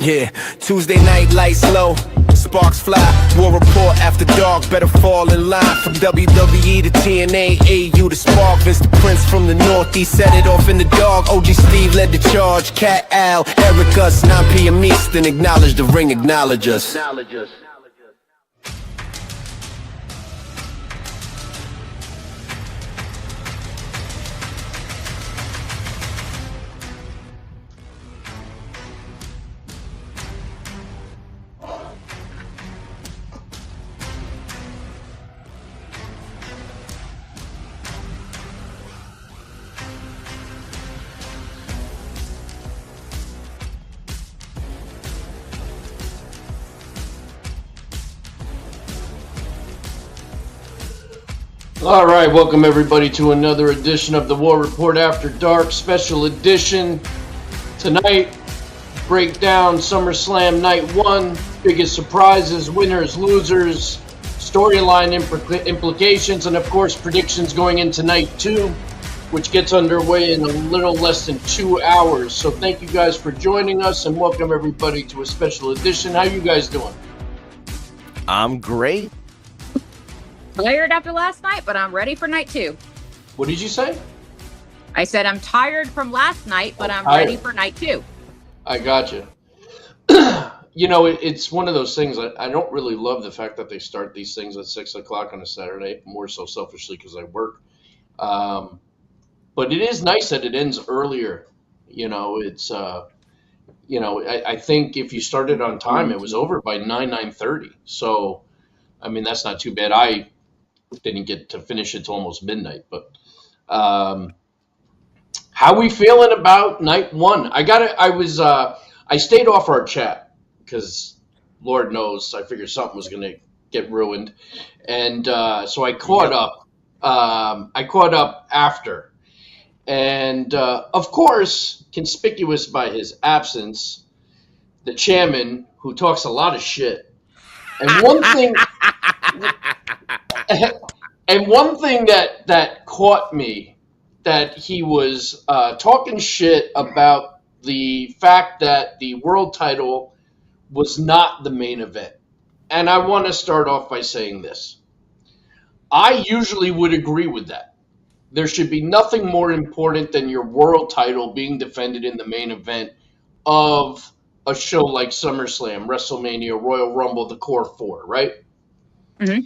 Yeah, Tuesday night, lights low, sparks fly. War report after dark, better fall in line. From WWE to TNA, AU to Spark. Vince the Prince from the Northeast set it off in the dark. OG Steve led the charge. Cat Al, Eric us, 9 p.m. Eastern. Acknowledge the ring, acknowledge us. All right, welcome everybody to another edition of the War Report After Dark Special Edition. Tonight, break down SummerSlam Night 1, biggest surprises, winners, losers, storyline implications, and of course predictions going into Night 2, which gets underway in a little less than 2 hours. So thank you guys for joining us and welcome everybody to a special edition. How you guys doing? I'm great. Tired after last night, but I'm ready for night 2. What did you say? I said I'm tired from last night, but I'm ready for night 2. I got you. You know, it's one of those things. I don't really love the fact that they start these things at 6 o'clock on a Saturday, more so selfishly because I work. But it is nice that it ends earlier. You know, it's, I think if you started on time, it was over by 9:30. So, I mean, that's not too bad. I didn't get to finish it till almost midnight, but how we feeling about night 1? I stayed off our chat because Lord knows I figured something was going to get ruined, and so I caught up. I caught up after, and of course, conspicuous by his absence, the chairman who talks a lot of shit, and one thing. And one thing that caught me, that he was talking shit about the fact that the world title was not the main event. And I want to start off by saying this. I usually would agree with that. There should be nothing more important than your world title being defended in the main event of a show like SummerSlam, WrestleMania, Royal Rumble, the Core Four, right? Mm-hmm.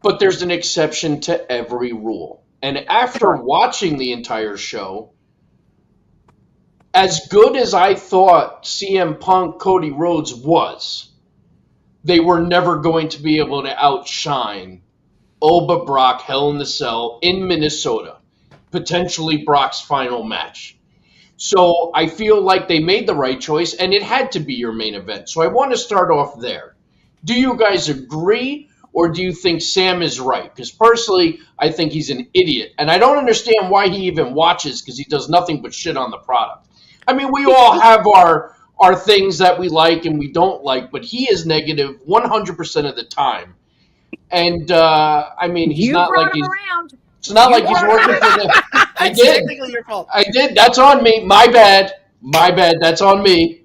But there's an exception to every rule. And after watching the entire show, as good as I thought CM Punk, Cody Rhodes was, they were never going to be able to outshine Oba Brock Hell in the Cell in Minnesota, potentially Brock's final match. So I feel like they made the right choice, and it had to be your main event. So I want to start off there. Do you guys agree? Or do you think Sam is right? Because personally, I think he's an idiot. And I don't understand why he even watches, because he does nothing but shit on the product. I mean, we all have our things that we like and we don't like, but he is negative 100% of the time. And, I mean, he's not like he's... Around. It's not like he's working for the... I did. Technically your fault. I did. That's on me. My bad. That's on me.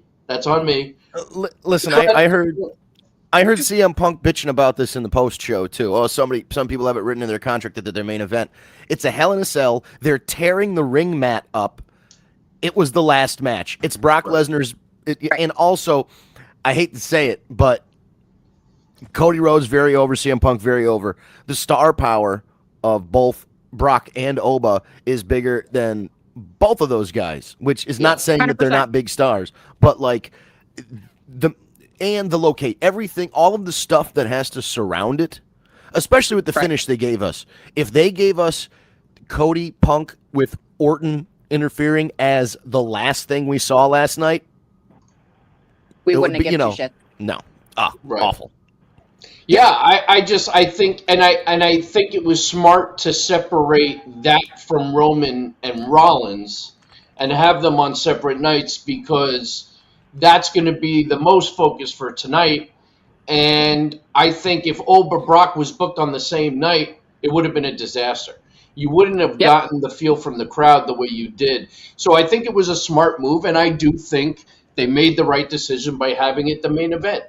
Listen, I heard CM Punk bitching about this in the post show too. Oh, some people have it written in their contract that they're their main event. It's a Hell in a Cell. They're tearing the ring mat up. It was the last match. It's Brock Lesnar's, and also, I hate to say it, but Cody Rhodes very over, CM Punk very over. The star power of both Brock and Oba is bigger than both of those guys, which is not saying 100%. That they're not big stars, but like the locate, everything, all of the stuff that has to surround it, especially with the finish they gave us. If they gave us Cody Punk with Orton interfering as the last thing we saw last night, we wouldn't have given a shit. No. Awful. Yeah, I think it was smart to separate that from Roman and Rollins and have them on separate nights, because that's going to be the most focus for tonight. And I think if Oba Brock was booked on the same night, it would have been a disaster. You wouldn't have gotten the feel from the crowd the way you did. So I think it was a smart move, and I do think They made the right decision by having it the main event.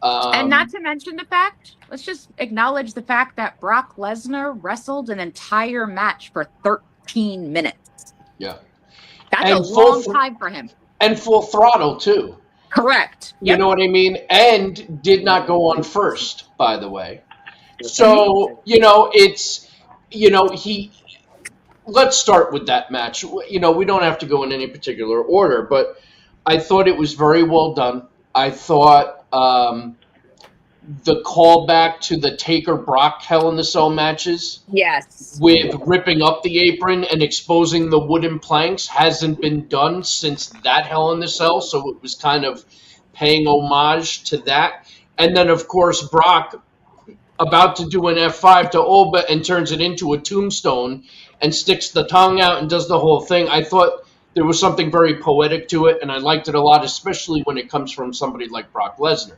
And not to mention the fact, let's just acknowledge the fact that Brock Lesnar wrestled an entire match for 13 minutes. Yeah. That's And a long time for him. And full throttle, too. Correct. You know what I mean? And did not go on first, by the way. So, let's start with that match. We don't have to go in any particular order, but I thought it was very well done. I thought the callback to the Taker Brock Hell in the Cell matches, yes, with ripping up the apron and exposing the wooden planks, hasn't been done since that Hell in the Cell, so it was kind of paying homage to that. And then, of course, Brock about to do an F5 to Oba and turns it into a tombstone and sticks the tongue out and does the whole thing. I thought there was something very poetic to it, and I liked it a lot, especially when it comes from somebody like Brock Lesnar.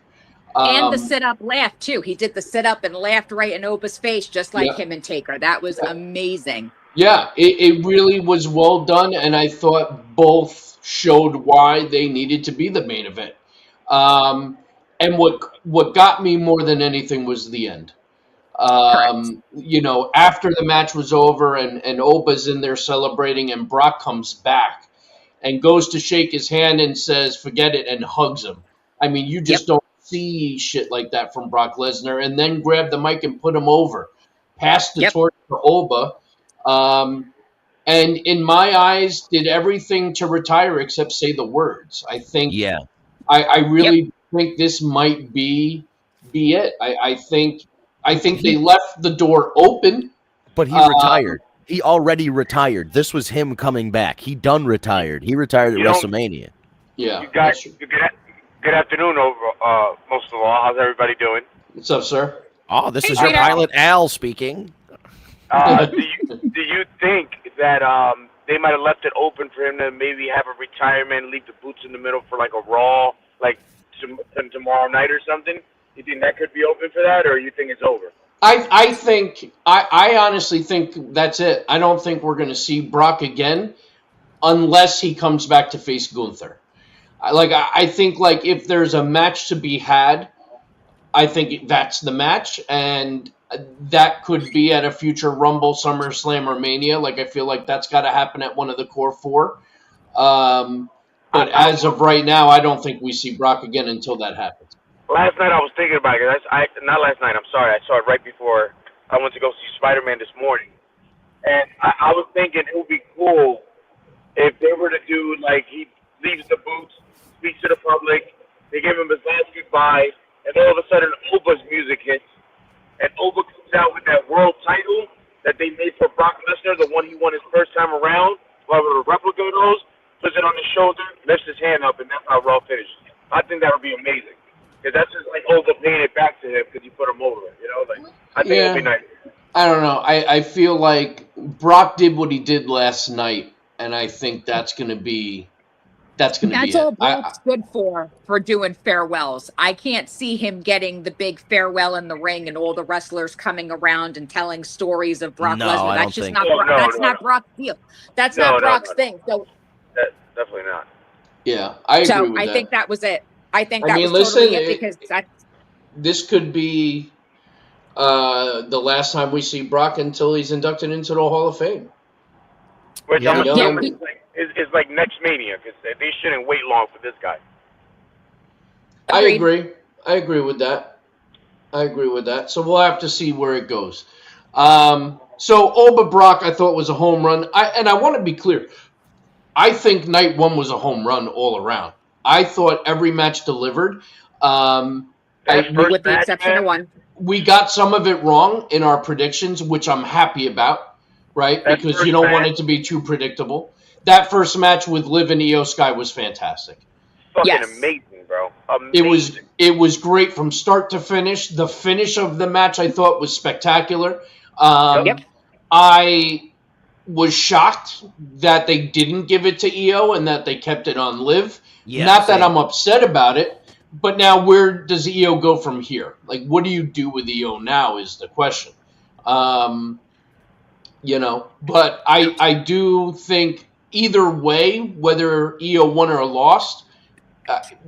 And the sit-up laugh, too. He did the sit-up and laughed right in Oba's face, just like him and Taker. That was amazing. Yeah, it really was well done, and I thought both showed why they needed to be the main event. And what got me more than anything was the end. After the match was over and Oba's in there celebrating and Brock comes back and goes to shake his hand and says, forget it, and hugs him. I mean, you just don't see shit like that from Brock Lesnar, and then grab the mic and put him over. Pass the torch to Oba. And in my eyes, did everything to retire except say the words. I think I really think this might be it. I think they left the door open. But he retired. He already retired. This was him coming back. He done retired. He retired at WrestleMania. Yeah. You guys, good afternoon, most of all. How's everybody doing? What's up, sir? Oh, this is your pilot, Al, speaking. Do you think that they might have left it open for him to maybe have a retirement, leave the boots in the middle for like a Raw, like tomorrow night or something? You think that could be open for that, or you think it's over? I honestly think that's it. I don't think we're going to see Brock again unless he comes back to face Gunther. I think if there's a match to be had, I think that's the match, and that could be at a future Rumble, SummerSlam, or Mania. I feel like that's got to happen at one of the core four. But as of right now, I don't think we see Brock again until that happens. Last night I was thinking about it. Not last night, I'm sorry. I saw it right before I went to go see Spider-Man this morning. And I was thinking it would be cool if they were to do, he leaves the boots, speaks to the public, they give him his last goodbye, and all of a sudden Oba's music hits, and Oba comes out with that world title that they made for Brock Lesnar, the one he won his first time around, whatever the replica goes, puts it on his shoulder, lifts his hand up, and that's how Raw finishes. I think that would be amazing. Because that's just Oba paying it back to him because he put him over it. I think it would be nice. I don't know. I feel like Brock did what he did last night, and I think that's going to be That's all Brock's good for doing farewells. I can't see him getting the big farewell in the ring and all the wrestlers coming around and telling stories of Brock Lesnar. That's just not not Brock's deal. That's not Brock's thing. So definitely not. Yeah, I agree with that. I think that was it. I think that was totally it because this could be the last time we see Brock until he's inducted into the Hall of Fame. Which I'm assuming is like next Mania, because they shouldn't wait long for this guy. Agreed. I agree with that. So we'll have to see where it goes. So Oba Brock, I thought was a home run. I want to be clear. I think night one was a home run all around. I thought every match delivered. With the exception of one. We got some of it wrong in our predictions, which I'm happy about, right? Because you don't want it to be too predictable. That first match with Liv and Io Sky was fantastic. Fucking amazing, bro. Amazing. It was great from start to finish. The finish of the match I thought was spectacular. I was shocked that they didn't give it to Io and that they kept it on Liv. Not that I'm upset about it, but now where does Io go from here? What do you do with Io now is the question. But I do think either way, whether Io won or lost,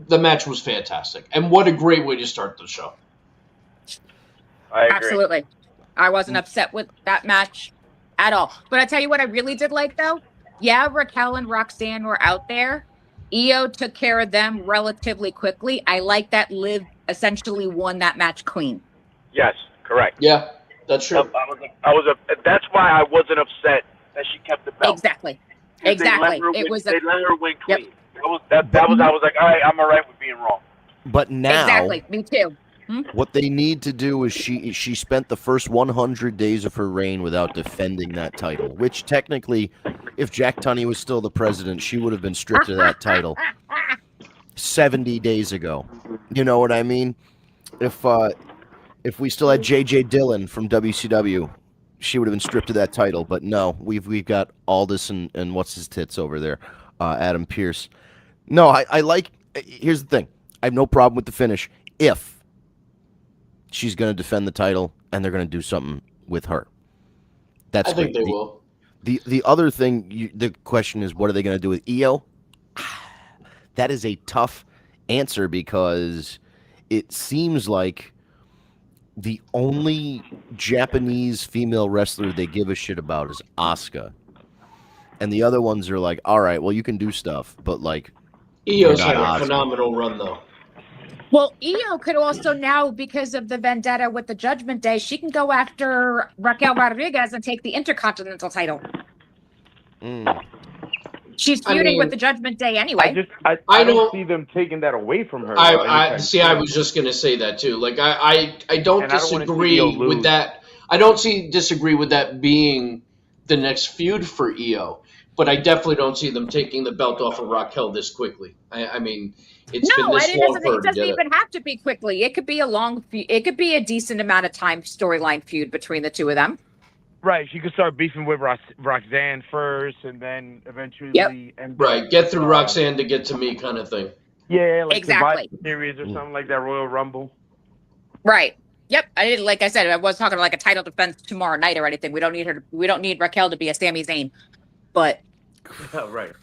the match was fantastic, and what a great way to start the show. I agree. Absolutely. I wasn't upset with that match at all. But I tell you what I really did like, though. Yeah, Raquel and Roxanne were out there. Io took care of them relatively quickly. I like that Liv essentially won that match clean. Yes, correct. Yeah, that's true. That's why I wasn't upset that she kept the belt. Exactly. They Exactly. let her win Yep. clean. I was like, all right, I'm all right with being wrong. But now, exactly. Me too. what they need to do is she spent the first 100 days of her reign without defending that title, which technically, if Jack Tunney was still the president, she would have been stripped of that title 70 days ago. You know what I mean? If we still had J.J. Dillon from WCW, she would have been stripped of that title. But no, we've got Aldis and what's his tits over there, Adam Pearce. No, I like. Here's the thing. I have no problem with the finish if she's going to defend the title and they're going to do something with her. That's I think great. they will. The other thing, the question is, what are they going to do with Io? That is a tough answer because it seems like the only Japanese female wrestler they give a shit about is Asuka. And the other ones are like, all right, well, you can do stuff, but like... Io's had a phenomenal run, though. Well, Io could also now, because of the vendetta with the Judgment Day, she can go after Raquel Rodriguez and take the Intercontinental title. She's feuding with the Judgment Day anyway. I don't see them taking that away from her. I was just going to say that too. Like I don't disagree with that. I don't disagree with that being the next feud for Io, but I definitely don't see them taking the belt off of Raquel this quickly. I mean, it's been this long for her it doesn't even have to be quickly. It could be a long feud. It could be a decent amount of time storyline feud between the two of them. Right, she could start beefing with Roxanne first, and then eventually. Yep. Right, get through Roxanne to get to me, kind of thing. Yeah, like exactly. the series or something like that, Royal Rumble. Right. Yep. Like I said, I was talking like a title defense tomorrow night or anything. We don't need her. We don't need Raquel to be a Sami Zayn, but. Right.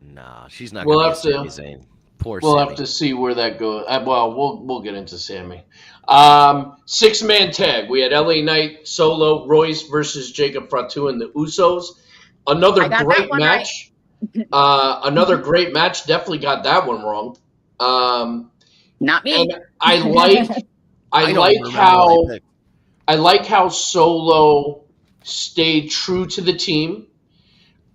Nah, she's not going to be a Sami Zayn. Poor We'll Sammy. have to see where that goes. Well, we'll get into Sammy. 6-man tag. We had LA Knight, Solo, Royce versus Jacob Fatu and the Usos. Another great match. Right. Another great match. Definitely got that one wrong. Not me. And I like how Solo stayed true to the team.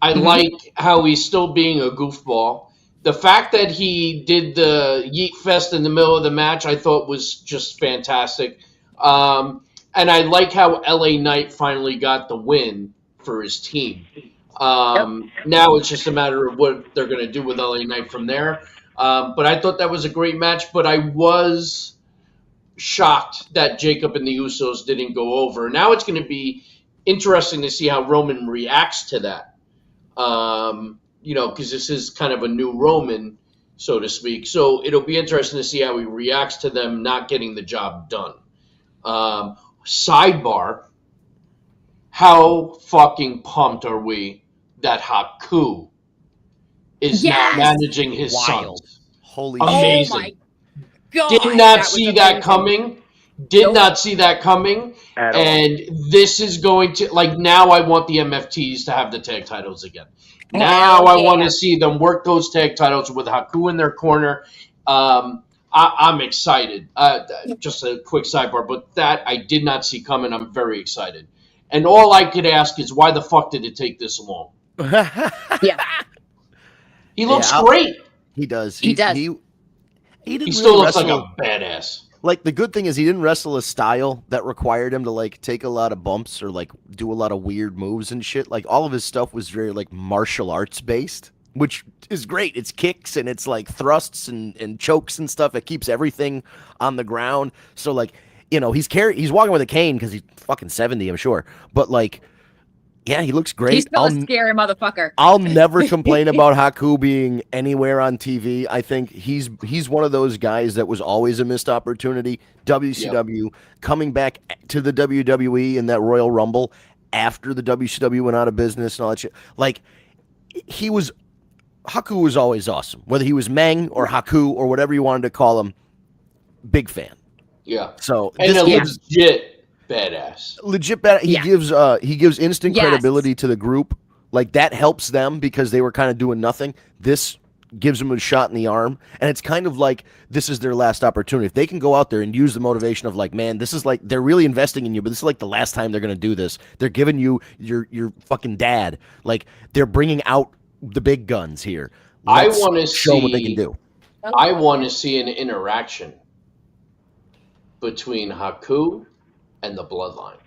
I like how he's still being a goofball. The fact that he did the Yeet Fest in the middle of the match, I thought was just fantastic. And I like how LA Knight finally got the win for his team. Now it's just a matter of what they're going to do with LA Knight from there. But I thought that was a great match, but I was shocked that Jacob and the Usos didn't go over. Now it's going to be interesting to see how Roman reacts to that. Because this is kind of a new Roman, so to speak. So it'll be interesting to see how he reacts to them not getting the job done. Sidebar, how fucking pumped are we that Haku is now managing his sons? Holy amazing. Oh my God. Did not see that coming. Did not see that coming. And this is going to, now I want the MFTs to have the tag titles again. Now I want to see them work those tag titles with Haku in their corner. I'm excited. Just a quick sidebar, but that I did not see coming. I'm very excited. And all I could ask is, why the fuck did it take this long? Yeah. He looks great. He does. He does. He still looks like a badass. Like, the good thing is he didn't wrestle a style that required him to, take a lot of bumps or, do a lot of weird moves and shit. All of his stuff was very, martial arts based, which is great. It's kicks and it's, thrusts and chokes and stuff. It keeps everything on the ground. So, he's walking with a cane because he's fucking 70, I'm sure. But, yeah, he looks great. He's still a scary motherfucker. I'll never complain about Haku being anywhere on TV. I think he's one of those guys that was always a missed opportunity. WCW coming back to the WWE in that Royal Rumble after the WCW went out of business and all that shit. He was Haku was always awesome. Whether he was Meng or Haku or whatever you wanted to call him, big fan. Yeah. So And this a gives legit badass. legit bad. He gives instant Yes. credibility to the group. Like that helps them because they were kind of doing nothing. This gives them a shot in the arm, and it's kind of like this is their last opportunity. If they can go out there and use the motivation of like, man, this is like they're really investing in you, but this is like the last time they're going to do this. They're giving you your fucking dad. Like they're bringing out the big guns here. I Let's want to show what they can do. I want to see an interaction between Haku and the Bloodline.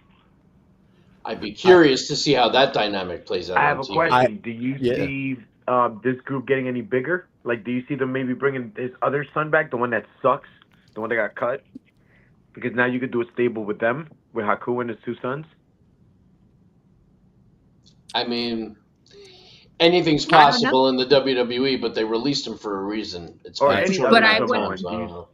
I'd be curious to see how that dynamic plays out. I have on a TV. question. Do you see this group getting any bigger? Like, do you see them maybe bringing his other son back, the one that sucks, the one that got cut? Because now you could do a stable with them, with Haku and his two sons. I mean, anything's possible in the WWE, but they released him for a reason. It's Or been any shorter other times, someone. I don't know.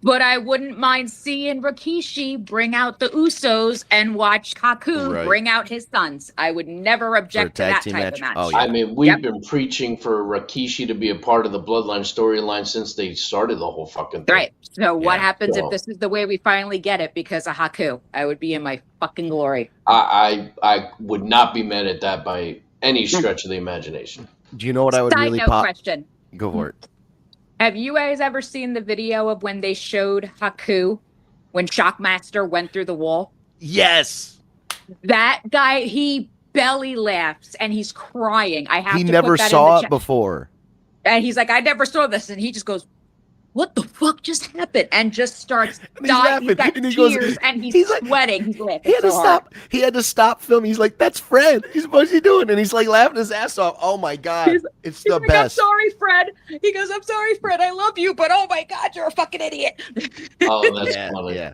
But I wouldn't mind seeing Rikishi bring out the Usos and watch Haku bring out his sons. I would never object to that type of match. Oh, yeah. I mean, we've been preaching for Rikishi to be a part of the Bloodline storyline since they started the whole fucking thing. Right. So what happens So- if this is the way we finally get it because of Haku? I would be in my fucking glory. I would not be mad at that by any stretch of the imagination. Do you know what I would Side really note pop? question. Go for it. Have you guys ever seen the video of when they showed Haku when Shockmaster went through the wall? Yes. That guy, he belly laughs and he's crying. I have He to never put that saw in the it chat. before. And he's like, I never saw this. And he just goes, what the fuck just happened? And just starts And he's dying. He's laughing, got and he goes- tears and he's he's like- sweating. He's laughing He had to so hard. stop. He had to stop filming. He's like, "That's Fred. What's he doing?" And he's like laughing his ass off. Oh my god, it's He's the like, I'm best. sorry, Fred. He goes, I'm sorry, Fred. I love you, but oh my god, you're a fucking idiot. Oh, that's Yeah, funny. yeah.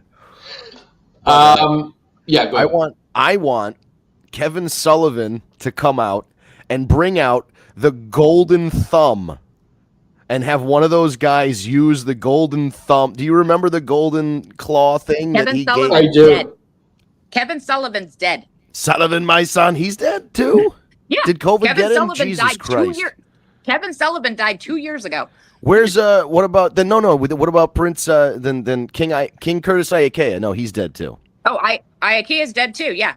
Yeah, go ahead. I want Kevin Sullivan to come out and bring out the golden thumb and have one of those guys use the golden thumb. Do you remember the golden claw thing that Kevin he gave? Sullivan's I do. dead. Kevin Sullivan's dead. Sullivan, my son, he's dead too. Yeah. Did COVID Kevin get him? Sullivan Jesus died Christ. Kevin Sullivan died 2 years ago. Where's what about then? No. What about Prince? Then King Curtis Iakea? No, he's dead too. Oh, Iakea's dead too. Yeah.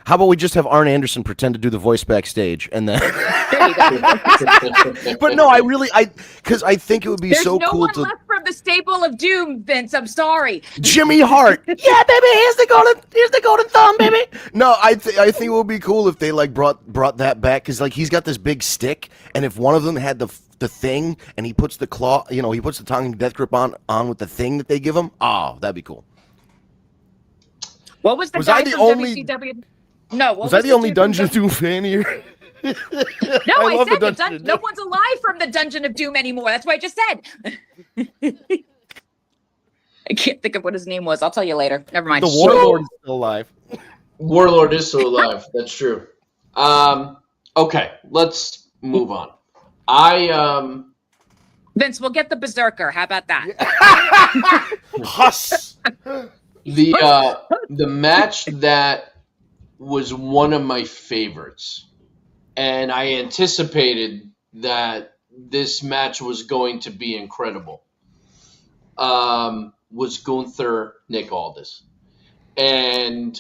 How about we just have Arn Anderson pretend to do the voice backstage and then? There you go. But no, because I think it would be There's so no cool one to left from the stable of doom, Vince. I'm sorry. Jimmy Hart. Yeah, baby, here's the golden thumb, baby. No, I think it would be cool if they like brought that back because like he's got this big stick, and if one of them had the thing and he puts the claw, he puts the tongue and death grip on with the thing that they give him. Oh, that'd be cool. What was the Was guy I the from only- WCW? No, what Was I the only dude from Dungeon Doom fan here? No, I I love said the the Dungeon of no Doom. one's alive from the Dungeon of Doom anymore. That's what I just said. I can't think of what his name was. I'll tell you later. Never mind. The Warlord is still alive. Warlord is still alive. That's true. Okay, let's move on. Vince, we'll get the Berserker. How about that? Huss. The match that was one of my favorites, and I anticipated that this match was going to be incredible, was Gunther Nick Aldis. And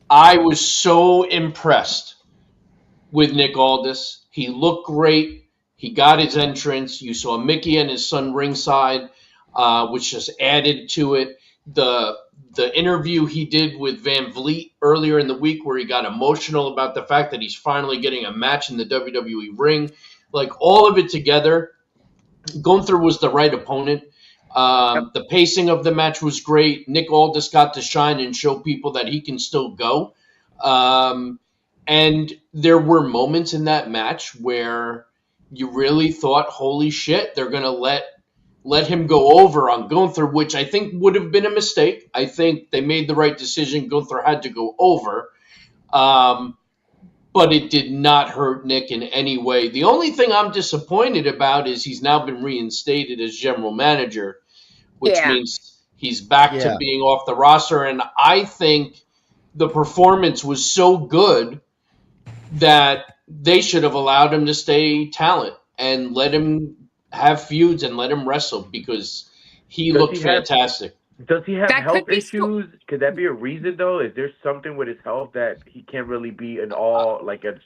I was so impressed with Nick Aldis. He looked great. He got his entrance. You saw Mickey and his son ringside, which just added to it. The interview he did with Van Vliet earlier in the week where he got emotional about the fact that he's finally getting a match in the WWE ring. Like, all of it together, Gunther was the right opponent. The pacing of the match was great. Nick Aldis got to shine and show people that he can still go. And there were moments in that match where you really thought, holy shit, they're going to let him go over on Gunther, which I think would have been a mistake. I think they made the right decision. Gunther had to go over. But it did not hurt Nick in any way. The only thing I'm disappointed about is he's now been reinstated as general manager, which means he's back to being off the roster. And I think the performance was so good that they should have allowed him to stay talent. and let him have feuds and let him wrestle because he looked fantastic. Does he have That could health be issues? Could that be a reason though? Is there something with his health that he can't really be an all like a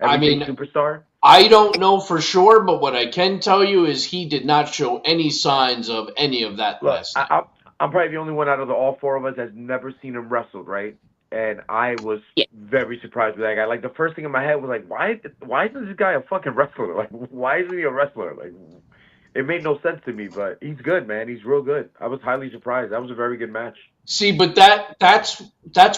everyday superstar? I don't know for sure, but what I can tell you is he did not show any signs of any of that Look, last night. I'm probably the only one out of all four of us that's never seen him wrestled, right? And I was very surprised with that guy. Like the first thing in my head was like, why isn't this guy a fucking wrestler? Like, why isn't he a wrestler? Like, it made no sense to me. But he's good, man. He's real good. I was highly surprised. That was a very good match. See, but that's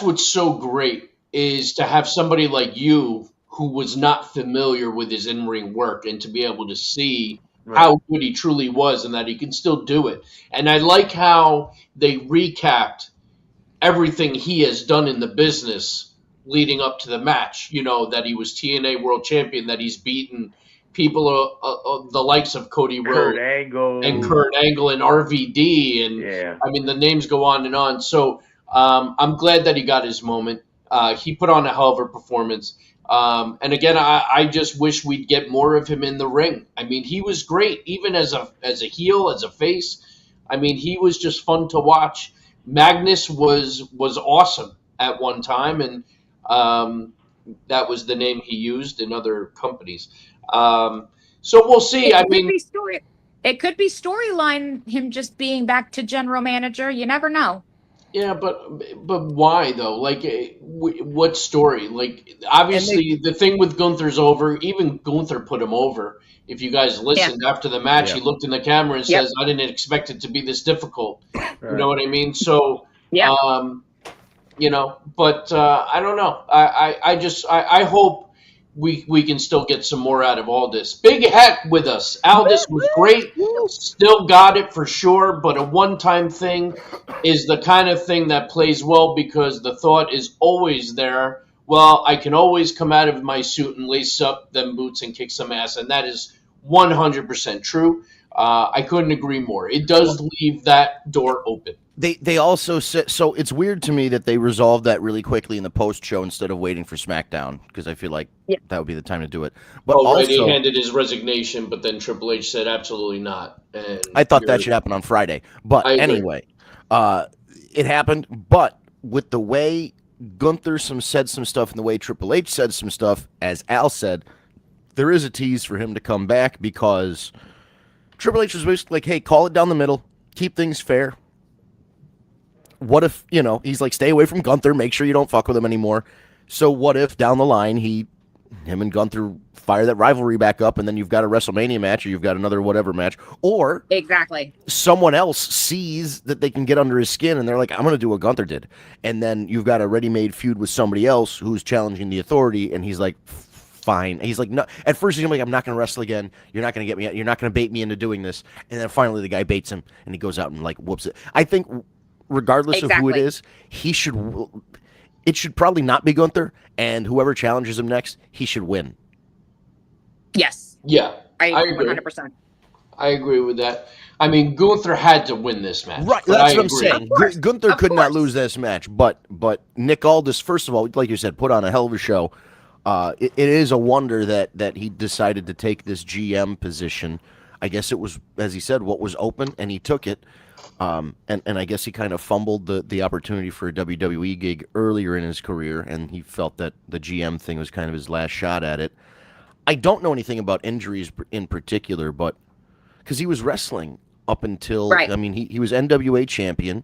what's so great is to have somebody like you who was not familiar with his in-ring work and to be able to see how good he truly was and that he can still do it. And I like how they recapped everything he has done in the business leading up to the match. You know, that he was TNA World Champion, that he's beaten people the likes of Cody Rhodes and Kurt Angle and RVD. And I mean, the names go on and on. So I'm glad that he got his moment. He put on a hell of a performance. And again, I just wish we'd get more of him in the ring. I mean, he was great, even as a heel, as a face. I mean, he was just fun to watch. Magnus was awesome at one time, and that was the name he used in other companies. So we'll see. It could be storyline him just being back to general manager. You never know. Yeah, but why though? Like, what story? Like, obviously, the thing with Gunther's over. Even Gunther put him over. If you guys listened after the match, he looked in the camera and says, "I didn't expect it to be this difficult." You know what I mean? So, you know, but I don't know. I hope we can still get some more out of Aldis. Big hat with us. Aldis was great. Still got it for sure, but a one-time thing is the kind of thing that plays well because the thought is always there. Well, I can always come out of my suit and lace up them boots and kick some ass, and that is 100% true. I couldn't agree more. It does leave that door open. They also said, so it's weird to me that they resolved that really quickly in the post show instead of waiting for SmackDown, because I feel like that would be the time to do it. But also, he handed his resignation, but then Triple H said absolutely not. And I thought that should happen on Friday. But anyway, it happened. But with the way Gunther said some stuff and the way Triple H said some stuff, as Al said, there is a tease for him to come back because Triple H was basically like, hey, call it down the middle, keep things fair. What if, he's like, stay away from Gunther, make sure you don't fuck with him anymore. So what if down the line him and Gunther fire that rivalry back up and then you've got a WrestleMania match or you've got another whatever match, or someone else sees that they can get under his skin and they're like, I'm going to do what Gunther did. And then you've got a ready-made feud with somebody else who's challenging the authority and he's like, fine. He's like, no. At first he's like, I'm not going to wrestle again. You're not going to get me. You're not going to bait me into doing this. And then finally the guy baits him and he goes out and like whoops it. I think regardless of who it is, it should probably not be Gunther, and whoever challenges him next, he should win. Yes. Yeah. I agree 100%. I agree with that. I mean, Gunther had to win this match. Right, that's what I'm saying. Gunther could not lose this match, but Nick Aldis, first of all, like you said, put on a hell of a show. It is a wonder that he decided to take this GM position. I guess it was, as he said, what was open, and he took it. And I guess he kind of fumbled the opportunity for a WWE gig earlier in his career, and he felt that the GM thing was kind of his last shot at it. I don't know anything about injuries in particular, but because he was wrestling up until, I mean, he was NWA champion.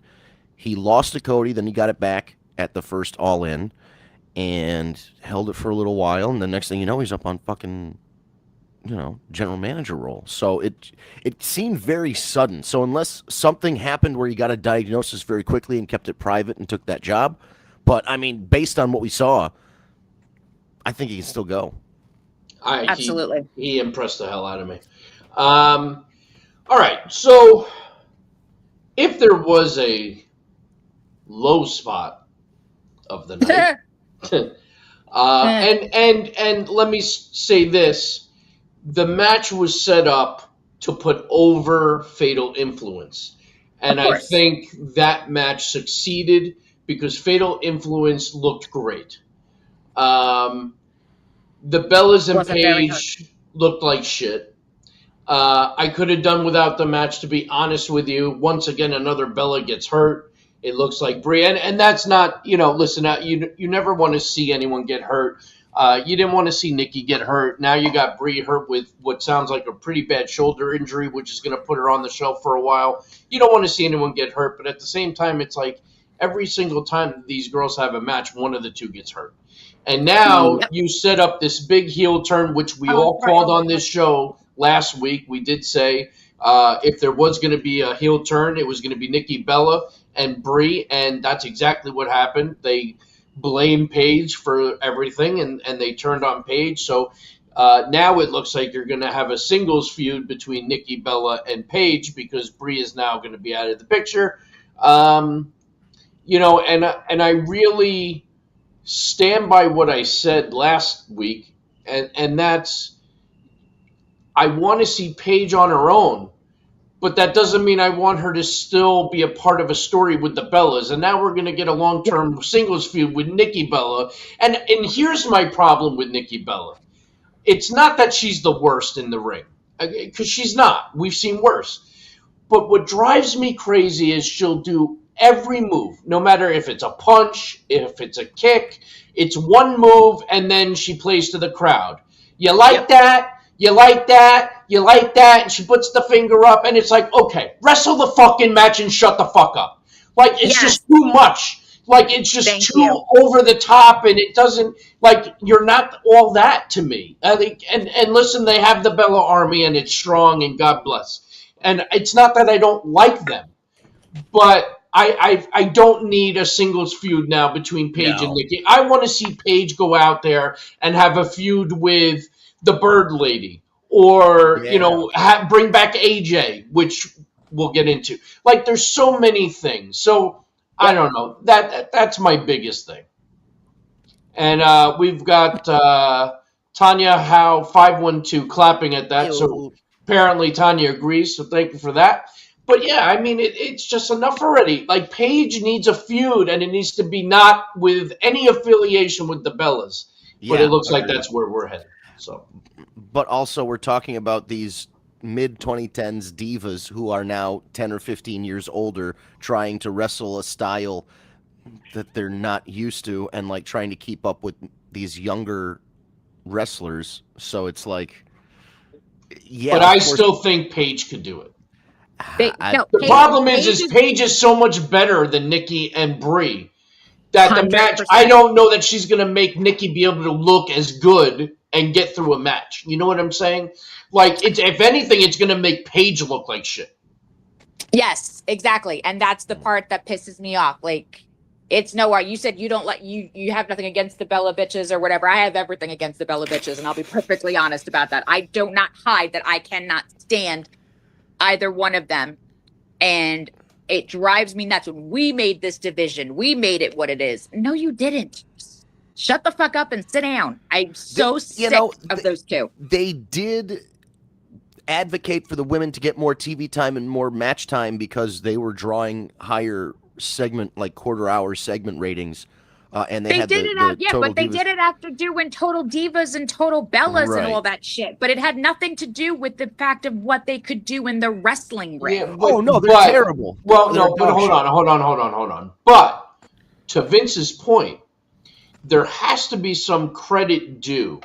He lost to Cody, then he got it back at the first All In and held it for a little while, and the next thing you know, he's up on fucking, general manager role. So it seemed very sudden. So unless something happened where he got a diagnosis very quickly and kept it private and took that job, but I mean, based on what we saw, I think he can still go. Absolutely. He impressed the hell out of me. All right. So if there was a low spot of the night, and let me say this. The match was set up to put over Fatal Influence. And I think that match succeeded because Fatal Influence looked great. The Bellas and Paige looked like shit. I could have done without the match, to be honest with you. Once again, another Bella gets hurt. It looks like Brie, and that's not, listen, you never want to see anyone get hurt. You didn't want to see Nikki get hurt. Now you got Brie hurt with what sounds like a pretty bad shoulder injury, which is going to put her on the shelf for a while. You don't want to see anyone get hurt, but at the same time, it's like every single time these girls have a match, one of the two gets hurt. And now you set up this big heel turn, which we all called on this show last week. We did say if there was going to be a heel turn, it was going to be Nikki Bella and Brie, and that's exactly what happened. They blamed Paige for everything, and they turned on Paige. So now it looks like you're going to have a singles feud between Nikki Bella and Paige because Brie is now going to be out of the picture. And I really stand by what I said last week, and that's I want to see Paige on her own, but that doesn't mean I want her to still be a part of a story with the Bellas. And now we're going to get a long-term singles feud with Nikki Bella. And here's my problem with Nikki Bella. It's not that she's the worst in the ring, because she's not. We've seen worse. But what drives me crazy is she'll do every move, no matter if it's a punch, if it's a kick. It's one move, and then she plays to the crowd. You like that? You like that? You like that? And she puts the finger up, and it's like, okay, wrestle the fucking match and shut the fuck up. Like, it's just too much. Like, it's just too over the top, and it doesn't, like, you're not all that to me. And listen, they have the Bella Army, and it's strong, and God bless. And it's not that I don't like them, but I don't need a singles feud now between Paige and Nikki. I want to see Paige go out there and have a feud with the Bird Lady, or bring back AJ, which we'll get into. Like, there's so many things. So I don't know. That's my biggest thing. And we've got Tanya Howe 512 clapping at that. So apparently Tanya agrees. So thank you for that. But yeah, I mean, it's just enough already. Like, Paige needs a feud, and it needs to be not with any affiliation with the Bellas. But it looks like that's where we're headed. So, but also we're talking about these mid-2010s divas who are now 10 or 15 years older, trying to wrestle a style that they're not used to, and like trying to keep up with these younger wrestlers. So it's like, but I still think Paige could do it. The problem is Paige is so much better than Nikki and Brie that 100%. The match, I don't know that she's going to make Nikki be able to look as good and get through a match. You know what I'm saying? Like, if anything, it's going to make Paige look like shit. Yes, exactly. And that's the part that pisses me off. Like, it's nowhere. You said you don't like, you have nothing against the Bella bitches or whatever. I have everything against the Bella bitches, and I'll be perfectly honest about that. I do not hide that I cannot stand either one of them. And it drives me nuts. When we made this division, we made it what it is. No, you didn't. Shut the fuck up and sit down. I'm so sick of those two. They did advocate for the women to get more TV time and more match time because they were drawing higher segment, like quarter-hour segment ratings. And they had did but they did it after doing Total Divas and Total Bellas and all that shit. But it had nothing to do with the fact of what they could do in the wrestling ring. Yeah, they're terrible. Well, no, but hold on. But to Vince's point, there has to be some credit due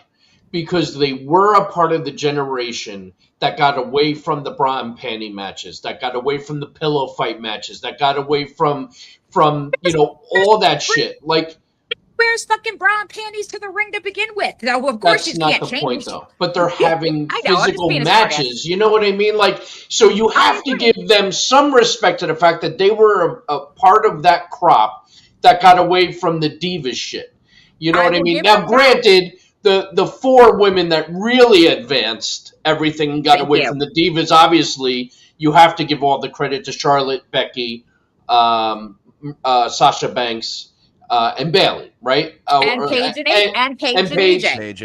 because they were a part of the generation that got away from the bra and panty matches, that got away from the pillow fight matches, that got away from all that shit. Like, wears fucking bra and panties to the ring to begin with. Though, of course, that's not the point, though. But they're having physical matches. You know what I mean? Like, so you have to give them some respect to the fact that they were a part of that crop that got away from the divas shit. You know what I mean? Now, granted, the four women that really advanced everything and got away from the divas, obviously, you have to give all the credit to Charlotte, Becky, Sasha Banks, and Bayley, right? And Paige and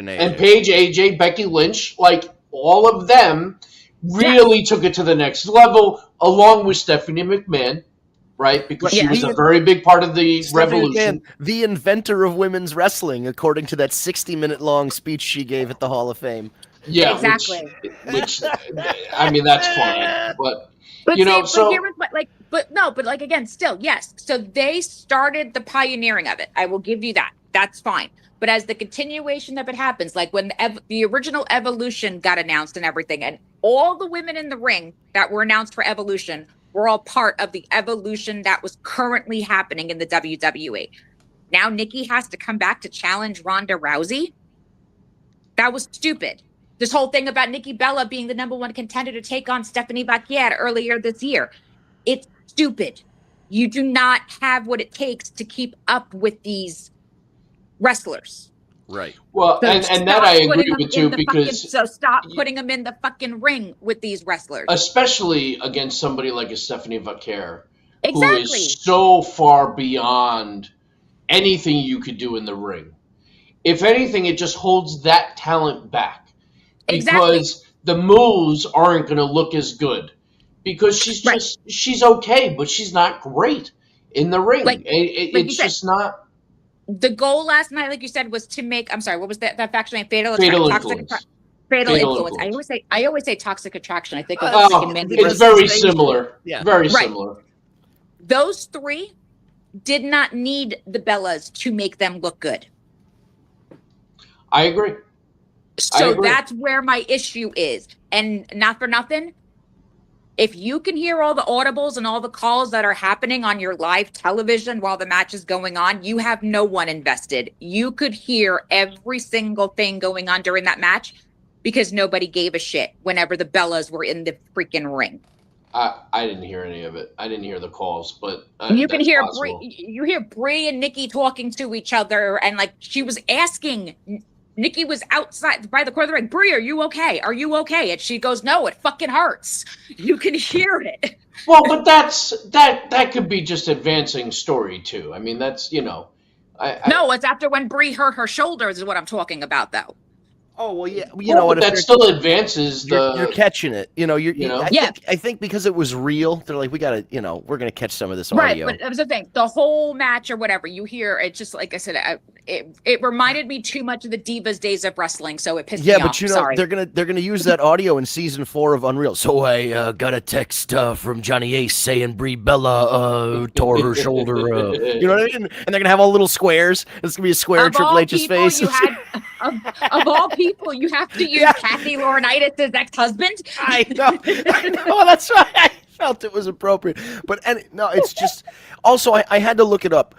AJ. Paige, AJ, Becky Lynch, like all of them really took it to the next level, along with Stephanie McMahon, right? Because she was a very big part of the revolution. The inventor of women's wrestling, according to that 60-minute long speech she gave at the Hall of Fame. Yeah, Exactly. which I mean that's fine, but But you see, know, but so here is what, like, but no, but like again, still, yes. So they started the pioneering of it. I will give you that. That's fine. But as the continuation of it happens, like when the original Evolution got announced and everything, and all the women in the ring that were announced for Evolution were all part of the Evolution that was currently happening in the WWE. Now Nikki has to come back to challenge Ronda Rousey. That was stupid. This whole thing about Nikki Bella being the number one contender to take on Stephanie Bacchier earlier this year. It's stupid. You do not have what it takes to keep up with these wrestlers. Right. well, So and that I agree with you so stop putting them in the fucking ring with these wrestlers. especially against somebody like a Stephanie Vaquer, who Exactly. is so far beyond anything you could do in the ring. If anything, it just holds that talent back because the moves aren't going to look as good because she's okay, but she's not great in the ring. Like It's said, just not. The goal last night, like you said, was to make. I'm sorry, what was that faction name? Fatal Influence. Fatal influence. I always say toxic attraction. I think of it's very similar. Yeah. Very similar. Those three did not need the Bellas to make them look good. I agree. So that's where my issue is. And not for nothing, if you can hear all the audibles and all the calls that are happening on your live television while the match is going on, you have no one invested. You could hear every single thing going on during that match because nobody gave a shit whenever the Bellas were in the freaking ring. I didn't hear any of it. I didn't hear the calls, but you can hear possible. you hear Brie and Nikki talking to each other, and like she was asking. Nikki was outside by the corner of the ring. Brie, are you okay? Are you okay? And she goes, no, it fucking hurts. You can hear it. Well, but that could be just advancing story too. I mean, that's no, it's after when Brie hurt her shoulders is what I'm talking about, though. Oh well, yeah. You know what? That still advances you're catching it. You know, I think because it was real, they're like, we gotta, we're gonna catch some of this audio. Right, but that was the thing. The whole match or whatever you hear, it just like I said, it reminded me too much of the Divas days of wrestling, so it pissed me off. Yeah, but they're gonna use that audio in season 4 of Unreal. So I got a text from Johnny Ace saying Brie Bella tore her shoulder. You know what I mean? And they're gonna have all little squares. It's gonna be a square of Triple H's face. Of all people, you have to use Kathy Laurinaitis' ex-husband. I know. That's why I felt it was appropriate. But no, it's just. Also, I had to look it up.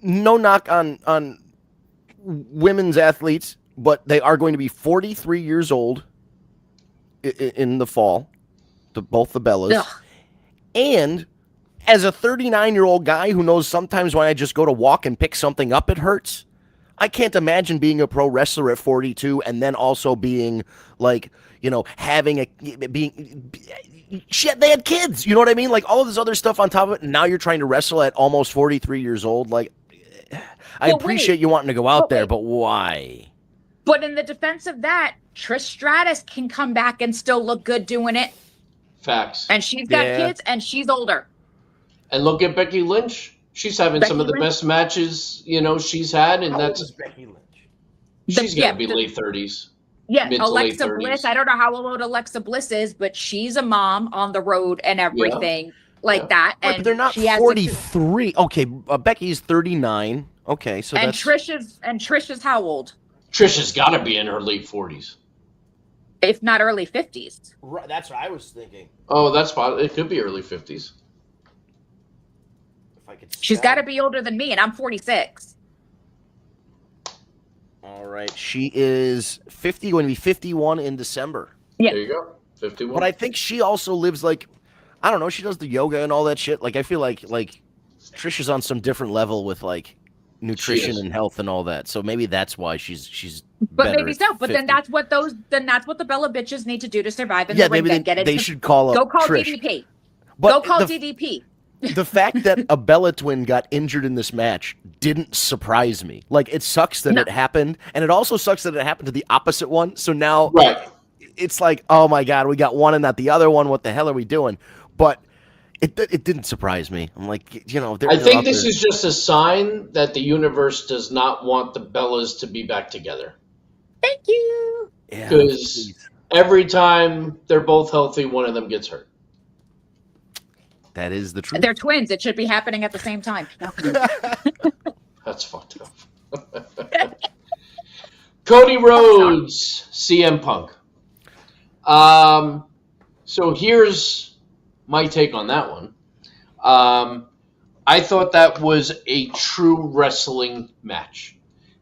No knock on women's athletes, but they are going to be 43 years old in the fall. Both the Bellas. Ugh. And as a 39-year-old guy who knows sometimes when I just go to walk and pick something up, it hurts. I can't imagine being a pro wrestler at 42 and then also being like, shit, they had kids. You know what I mean? Like all of this other stuff on top of it. And now you're trying to wrestle at almost 43 years old. Like, I appreciate you wanting to go out there, but why? But in the defense of that, Trish Stratus can come back and still look good doing it. Facts. And she's got kids and she's older. And look at Becky Lynch. She's having some of the best matches, she's had, and that's Becky Lynch. She's got to be late 30s. Yeah, Alexa Bliss. I don't know how old Alexa Bliss is, but she's a mom on the road and everything that. Right, and but they're not 43. Okay, Becky's 39. Okay, so Trish is how old? Trish has got to be in her late 40s, if not early 50s. Right, that's what I was thinking. Oh, that's fine. It could be early 50s. She's got to be older than me, and I'm 46. All right. She is 50, going to be 51 in December. Yeah. There you go. 51. But I think she also lives I don't know, she does the yoga and all that shit. Like, I feel like Trish is on some different level with, nutrition and health and all that. So maybe that's why she's But maybe so. But 50. then that's what the Bella bitches need to do to survive in the ring. Maybe they should call up Go call Trish. DDP. But go call DDP. The fact that a Bella twin got injured in this match didn't surprise me. It sucks that it happened, and it also sucks that it happened to the opposite one. So now it's like, oh my God, we got one and not the other one. What the hell are we doing? But it didn't surprise me. I'm like, I think this is just a sign that the universe does not want the Bellas to be back together. Thank you. Yeah, Because every time they're both healthy, one of them gets hurt. that is the truth. They're twins. It should be happening at the same time. No. That's fucked up. Cody Rhodes, CM Punk. So here's my take on that one. I thought that was a true wrestling match.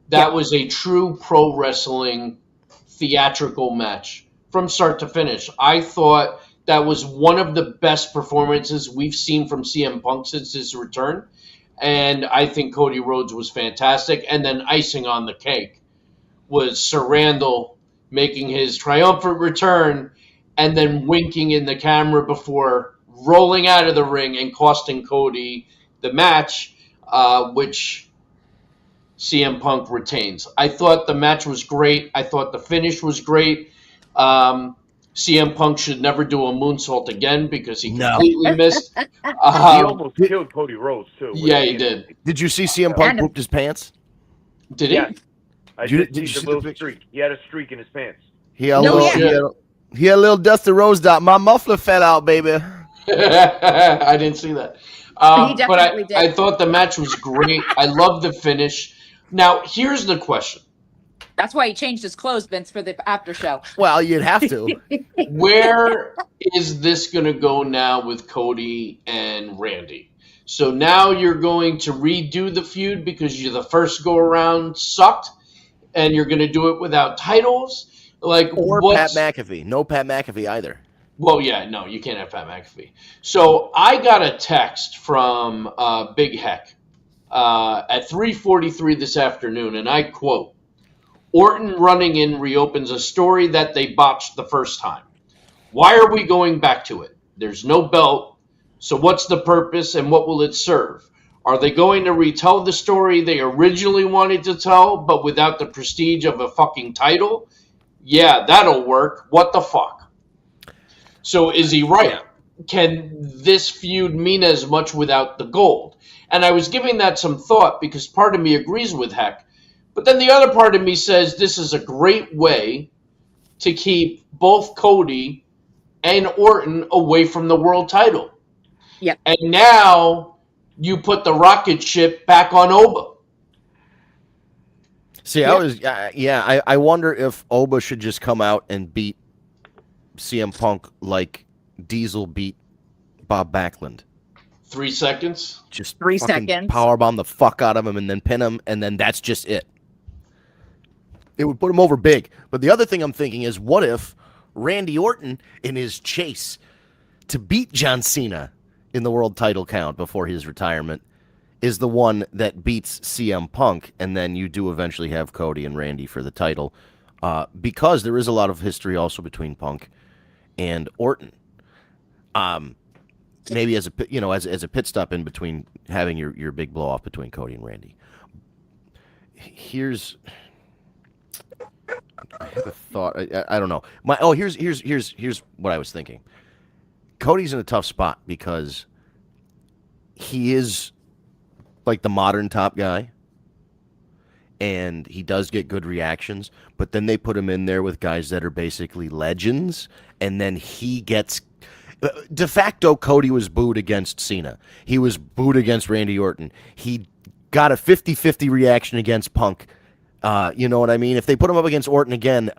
That was a true pro wrestling theatrical match from start to finish. I thought that was one of the best performances we've seen from CM Punk since his return. And I think Cody Rhodes was fantastic. And then icing on the cake was Sir Randall making his triumphant return and then winking in the camera before rolling out of the ring and costing Cody the match, which CM Punk retains. I thought the match was great. I thought the finish was great. CM Punk should never do a moonsault again because he completely missed. He almost killed Cody Rhodes, too. Yeah, he did. Did you see CM Punk pooped his pants? Did he? Yes. I Did did you see see the little the picture? streak. He had a streak in his pants. He had a No, little, he had a little Dusty Rose dot. My muffler fell out, baby. I didn't see that. He definitely but did. I thought the match was great. I love the finish. Now, here's the question. That's why he changed his clothes, Vince, for the after show. Well, you'd have to. Where is this going to go now with Cody and Randy? So now you're going to redo the feud because the first go around sucked, and you're going to do it without titles? Or Pat McAfee. No Pat McAfee either. Well, yeah, no, you can't have Pat McAfee. So I got a text from Big Heck at 3:43 this afternoon, and I quote, "Orton running in reopens a story that they botched the first time. Why are we going back to it? There's no belt, so what's the purpose and what will it serve? Are they going to retell the story they originally wanted to tell, but without the prestige of a fucking title? Yeah, that'll work. What the fuck?" So is he right? Can this feud mean as much without the gold? And I was giving that some thought because part of me agrees with Heck. But then the other part of me says this is a great way to keep both Cody and Orton away from the world title. Yep. And now you put the rocket ship back on Oba. See, I wonder if Oba should just come out and beat CM Punk like Diesel beat Bob Backlund. 3 seconds? Just 3 fucking seconds. powerbomb the fuck out of him and then pin him, and then that's just it. It would put him over big. But the other thing I'm thinking is, what if Randy Orton, in his chase to beat John Cena in the world title count before his retirement, is the one that beats CM Punk, and then you do eventually have Cody and Randy for the title, because there is a lot of history also between Punk and Orton. Maybe as a pit stop in between having your big blow off between Cody and Randy. Here's I have a thought. I don't know. Here's what I was thinking. Cody's in a tough spot because he is like the modern top guy, and he does get good reactions, but then they put him in there with guys that are basically legends, and then he gets... De facto, Cody was booed against Cena. He was booed against Randy Orton. He got a 50-50 reaction against Punk. You know what I mean? If they put him up against Orton again,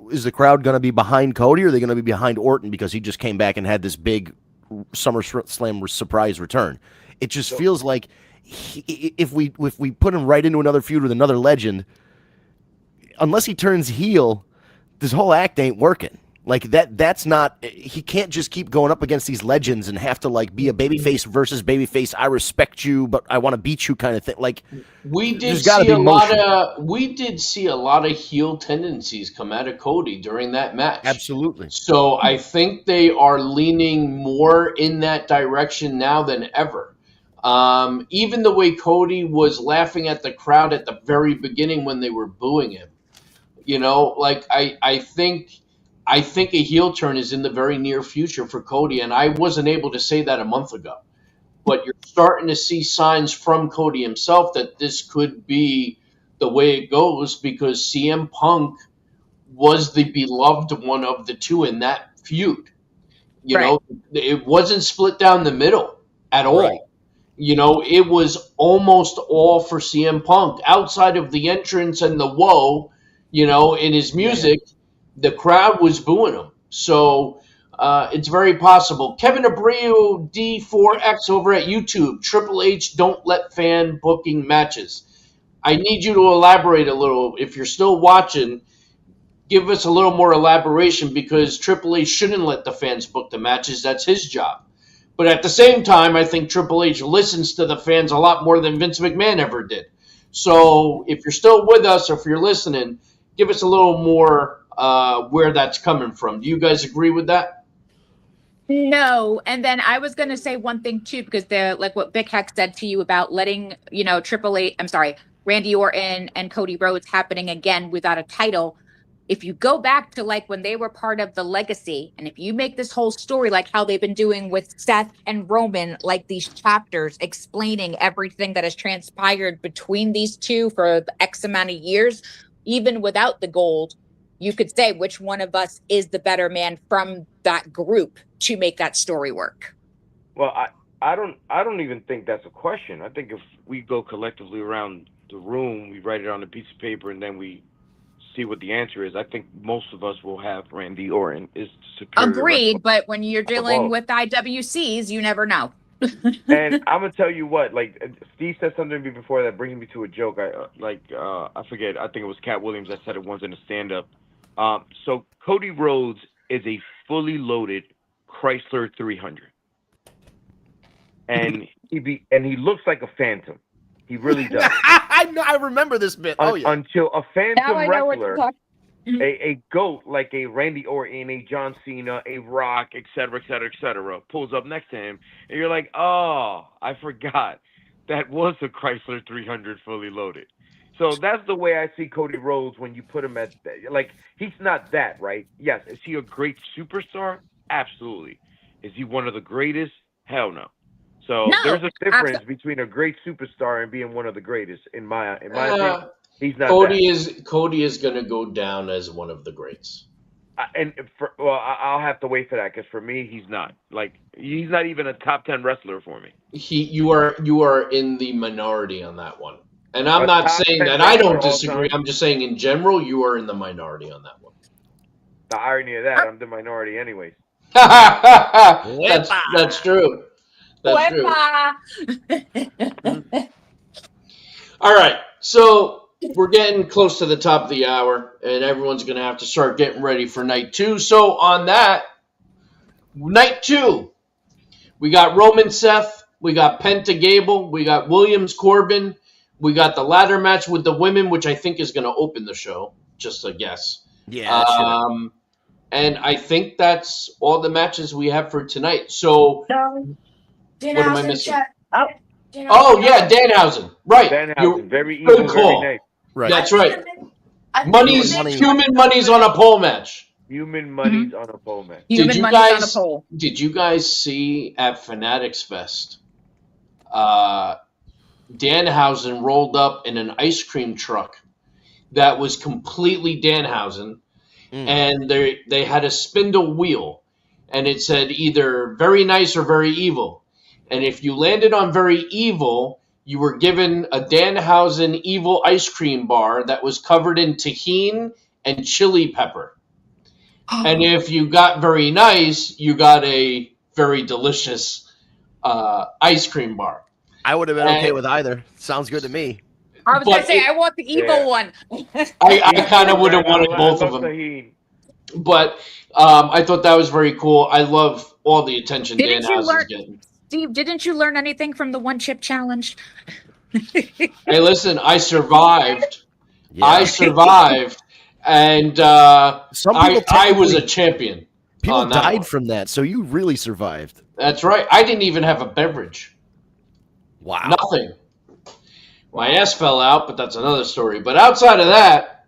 is the crowd going to be behind Cody, or are they going to be behind Orton because he just came back and had this big SummerSlam surprise return? It just feels like if we put him right into another feud with another legend, unless he turns heel, this whole act ain't working. Like that's not, he can't just keep going up against these legends and have to like be a babyface versus babyface. I respect you, but I want to beat you kind of thing. Like we did see a lot of heel tendencies come out of Cody during that match. Absolutely. So I think they are leaning more in that direction now than ever. Even the way Cody was laughing at the crowd at the very beginning when they were booing him, you know, like I think a heel turn is in the very near future for Cody, and I wasn't able to say that a month ago. But you're starting to see signs from Cody himself that this could be the way it goes because CM Punk was the beloved one of the two in that feud. You know, it wasn't split down the middle at all. Right. You know, it was almost all for CM Punk. Outside of the entrance and the whoa, you know, in his music, the crowd was booing him. So it's very possible. Kevin Abreu D4X over at YouTube. Triple H don't let fan booking matches. I need you to elaborate a little. If you're still watching, give us a little more elaboration, because Triple H shouldn't let the fans book the matches. That's his job. But at the same time, I think Triple H listens to the fans a lot more than Vince McMahon ever did. So if you're still with us, or if you're listening, give us a little more where that's coming from. Do you guys agree with that? No. And then I was going to say one thing too, because like what Big Heck said to you about letting, you know, Randy Orton and Cody Rhodes happening again without a title. If you go back to like when they were part of the Legacy, and if you make this whole story like how they've been doing with Seth and Roman, like these chapters explaining everything that has transpired between these two for the X amount of years, even without the gold, you could say which one of us is the better man from that group to make that story work. Well, I don't even think that's a question. I think if we go collectively around the room, we write it on a piece of paper, and then we see what the answer is, I think most of us will have Randy Orton is superior. Agreed, but when you're dealing with IWCs, you never know. And I'm gonna tell you what, like Steve said something to me before that brings me to a joke. I forget. I think it was Cat Williams that said it once in a stand-up. So Cody Rhodes is a fully loaded Chrysler 300, and he looks like a phantom. He really does. I remember this bit. Until a phantom wrestler, Mm-hmm. a goat like a Randy Orton, a John Cena, a Rock, etc., pulls up next to him, and you're like, oh, I forgot that was a Chrysler 300 fully loaded. So that's the way I see Cody Rhodes when you put him at, like, he's not that, right? Yes. Is he a great superstar? Absolutely. Is he one of the greatest? Hell no. So there's a difference between a great superstar and being one of the greatest, in my opinion. He's not. Cody is going to go down as one of the greats. I'll have to wait for that, because for me, he's not. Like, he's not even a top 10 wrestler for me. You are in the minority on that one, and I'm not saying that I don't disagree. I'm just saying in general, you are in the minority on that one. The irony of that, I'm the minority anyways. That's true. That's true. All right, so we're getting close to the top of the hour, and everyone's going to have to start getting ready for night 2. So on that, night 2, we got Roman Seth, we got Penta Gable, we got Williams Corbin, we got the ladder match with the women, which I think is going to open the show, just a guess. Yeah. And I think that's all the matches we have for tonight. So what am I missing? Danhausen. Right. Danhausen, very easy, good call. Very nice. Right. That's right. Human money's on a pole match. Human money's on a pole match. Did you guys see at Fanatics Fest? Danhausen rolled up in an ice cream truck that was completely Danhausen, and they had a spindle wheel, and it said either very nice or very evil. And if you landed on very evil, you were given a Danhausen evil ice cream bar that was covered in tahini and chili pepper. And if you got very nice, you got a very delicious ice cream bar. I would have been okay with either. Sounds good to me. I was going to say, I want the evil one. I kind of would have wanted both of them. But I thought that was very cool. I love all the attention Danhausen's getting. Steve, didn't you learn anything from the one chip challenge? Hey, listen, I survived. Yeah. I survived, and I was a champion. People died from that, so you really survived. That's right. I didn't even have a beverage. Wow. Nothing. My ass fell out, but that's another story. But outside of that,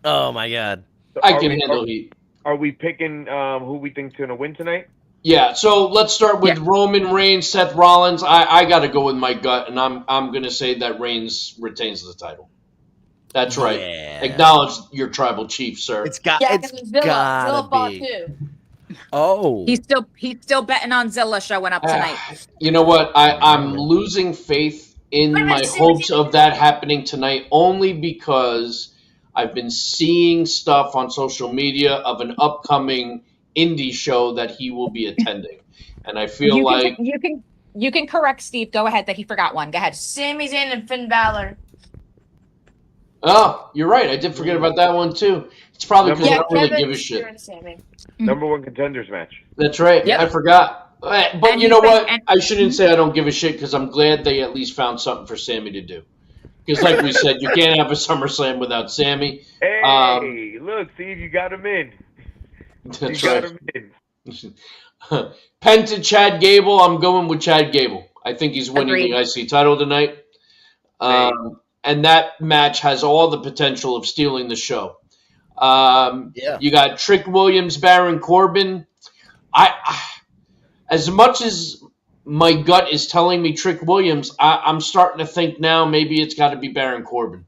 oh my God, I can handle heat. Are we picking who we think's going to win tonight? Yeah, so let's start with Roman Reigns, Seth Rollins. I got to go with my gut, and I'm going to say that Reigns retains the title. That's right. Yeah. Acknowledge your tribal chief, sir. It's Zilla fought be. too. Oh. He's still betting on Zilla showing up tonight. You know what? I'm losing faith in my hopes of that happening tonight only because I've been seeing stuff on social media of an upcoming indie show that he will be attending. And I feel you can correct Steve. Go ahead that he forgot one. Go ahead. Sami Zayn and Finn Balor. Oh, you're right. I did forget about that one too. It's probably because I don't really give a shit. Number one contenders match. That's right. Yep. I forgot. But And you know what? and- I shouldn't say I don't give a shit because I'm glad they at least found something for Sammy to do. Because like we said, you can't have a SummerSlam without Sammy. Hey, look, Steve, you got him in. That's you got right. him in. Pen to Chad Gable. I'm going with Chad Gable. I think he's winning Agreed. the IC title tonight. And that match has all the potential of stealing the show. You got Trick Williams, Baron Corbin. As much as my gut is telling me Trick Williams, I'm starting to think now maybe it's got to be Baron Corbin.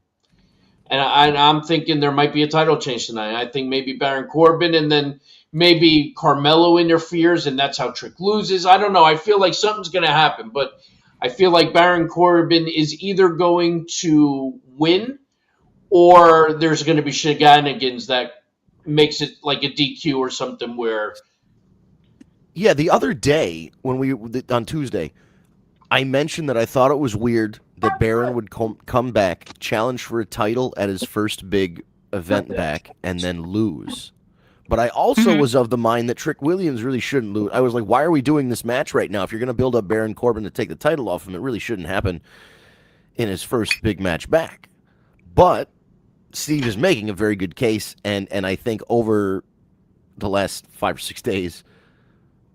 And I'm thinking there might be a title change tonight. I think maybe Baron Corbin and then maybe Carmelo interferes and that's how Trick loses. I don't know. I feel like something's going to happen, but I feel like Baron Corbin is either going to win or there's going to be shenanigans that makes it like a DQ or something where... Yeah, the other day on Tuesday, I mentioned that I thought it was weird that Baron would come back, challenge for a title at his first big event back, and then lose. But I also was of the mind that Trick Williams really shouldn't lose. I was like, why are we doing this match right now? If you're going to build up Baron Corbin to take the title off him, it really shouldn't happen in his first big match back. But Steve is making a very good case, and I think over the last 5 or 6 days,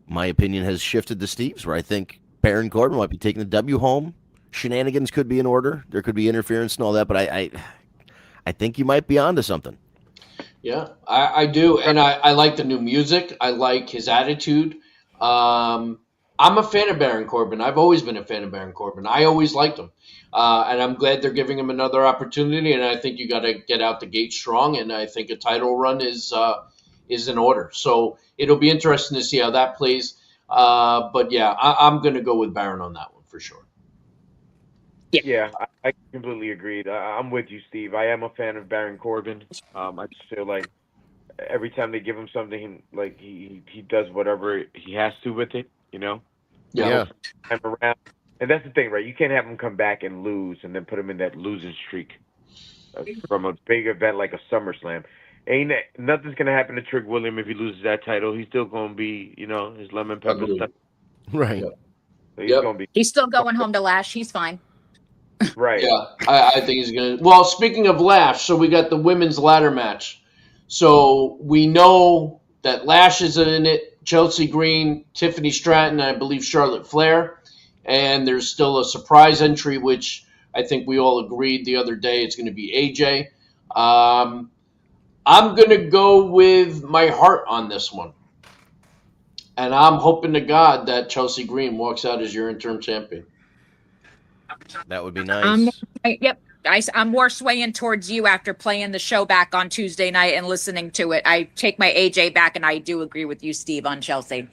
my opinion has shifted to Steve's, where I think Baron Corbin might be taking the W home. Shenanigans could be in order. There could be interference and all that, but I think you might be onto something. Yeah, I do, and I like the new music. I like his attitude. I'm a fan of Baron Corbin. I've always been a fan of Baron Corbin. I always liked him, and I'm glad they're giving him another opportunity. And I think you got to get out the gate strong. And I think a title run is in order. So it'll be interesting to see how that plays. But yeah, I'm going to go with Baron on that one for sure. Yeah, I completely agreed. I'm with you, Steve. I am a fan of Baron Corbin. I just feel like every time they give him something, like he does whatever he has to with it, you know? Yeah. I'm around. And that's the thing, right? You can't have him come back and lose and then put him in that losing streak from a big event like a SummerSlam. Nothing's going to happen to Trick Williams if he loses that title. He's still going to be, his lemon pepper stuff. Right. So he's going to be. He's still going home to Lash. He's fine. Right. Yeah, I think he's going to. Well, speaking of Lash, so we got the women's ladder match. So we know that Lash is in it, Chelsea Green, Tiffany Stratton, and I believe Charlotte Flair. And there's still a surprise entry, which I think we all agreed the other day it's going to be AJ. I'm going to go with my heart on this one. And I'm hoping to God that Chelsea Green walks out as your interim champion. That would be nice. Yep. I'm more swaying towards you after playing the show back on Tuesday night and listening to it. I take my AJ back, and I do agree with you, Steve, on Chelsea.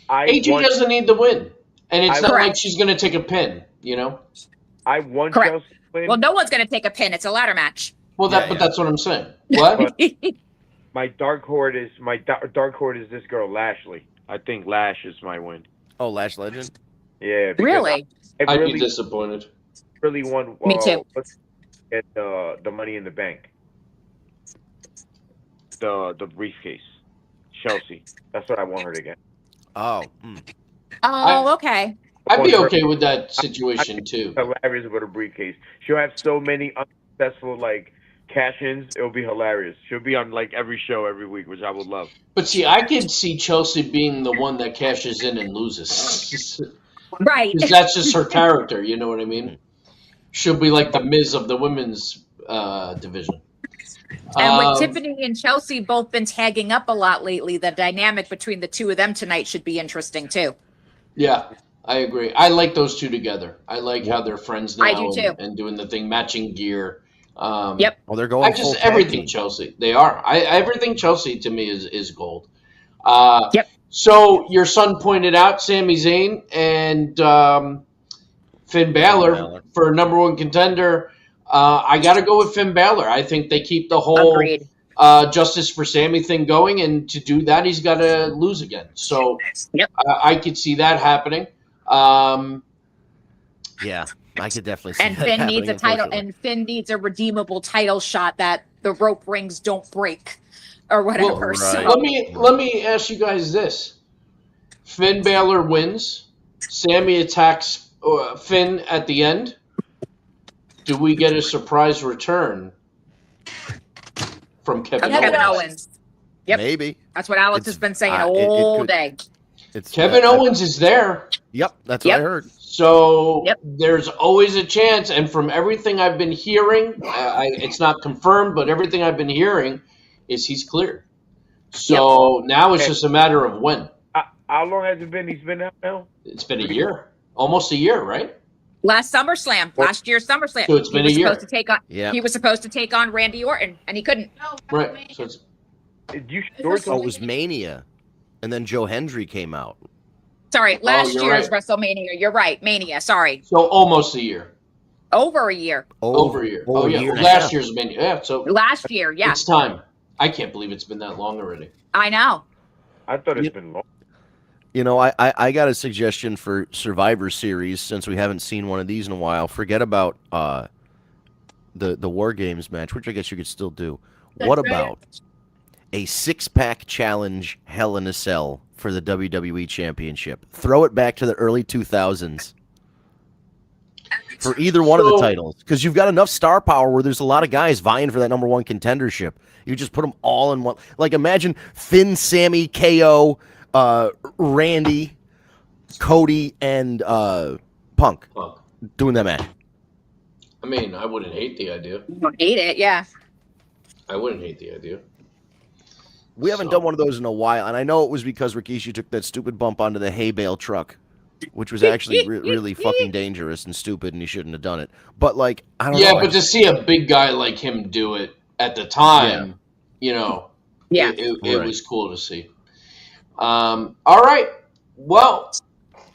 AJ doesn't need the win. And it's not like she's going to take a pin, I want Correct. Chelsea to win. Well, no one's going to take a pin. It's a ladder match. Well, but that's what I'm saying. What? My dark horse is this girl Lashley. I think Lash is my win. Oh, Lash Legend? Yeah. Really? I'd be disappointed. Really want. Me too. Get the Money in the Bank. The briefcase. Chelsea. That's what I want her to get. Oh. Oh, okay. I'd be okay with that situation too. Hilarious with a briefcase. She'll have so many unsuccessful cash-ins. It'll be hilarious. She'll be on every show every week, which I would love. But see, I could see Chelsea being the one that cashes in and loses. Right. Because that's just her character. You know what I mean? She'll be like the Miz of the women's division. And with Tiffany and Chelsea both been tagging up a lot lately, the dynamic between the two of them tonight should be interesting too. Yeah, I agree. I like those two together. I like how they're friends now. I do too. And doing the thing, matching gear. Yep. Well, they're going full tag everything team. Chelsea. They are. Everything Chelsea to me is gold. Yep. So your son pointed out Sami Zayn and Finn Balor for number one contender. I got to go with Finn Balor. I think they keep the whole Agreed. Justice for Sammy thing going, and to do that, he's got to lose again. So Yep. I could see that happening. Yeah, I could definitely see And that Finn needs a happening, title, unfortunately. and Finn needs a redeemable title shot that the rope rings don't break, or whatever. Well, So let me ask you guys this: Finn Balor wins. Sammy attacks Finn at the end. Do we get a surprise return from Kevin Owens. Yep. Maybe. That's what Alex has been saying it all could- day. Kevin Owens is there. Yep, that's what I heard. So there's always a chance, and from everything I've been hearing, it's not confirmed, but everything I've been hearing is he's cleared. So now it's just a matter of when. How long has it been he's been out now? It's been a year, almost a year, right? Last SummerSlam, last year's SummerSlam. So it's been a year. Supposed to take on, He was supposed to take on Randy Orton, and he couldn't. Right. So it's, it was Mania, and then Joe Hendry came out. Sorry, last you're year's right. WrestleMania. You're right, Mania. Sorry, so almost a year. over a year. Over a year. over Oh a yeah, year and a last half. year's Mania. Yeah. So Last year, yeah, it's time. I can't believe it's been that long already. I know. I thought it's been long. You know, I got a suggestion for Survivor Series since we haven't seen one of these in a while. Forget about the War Games match, which I guess you could still do. What about a 6-pack challenge Hell in a Cell for the WWE Championship? Throw it back to the early 2000s for either one of the titles, because you've got enough star power where there's a lot of guys vying for that number one contendership. You just put them all in one. Like, imagine Finn, Sammy, KO, Randy, Cody, and Punk doing that match. I mean, I wouldn't hate the idea. You don't hate it, yeah. I wouldn't hate the idea. We haven't done one of those in a while, and I know it was because Rikishi took that stupid bump onto the hay bale truck, which was actually really fucking dangerous and stupid, and he shouldn't have done it. But, like, I don't know. Yeah, but to see a big guy like him do it at the time, you know, it was cool to see. All right. Well,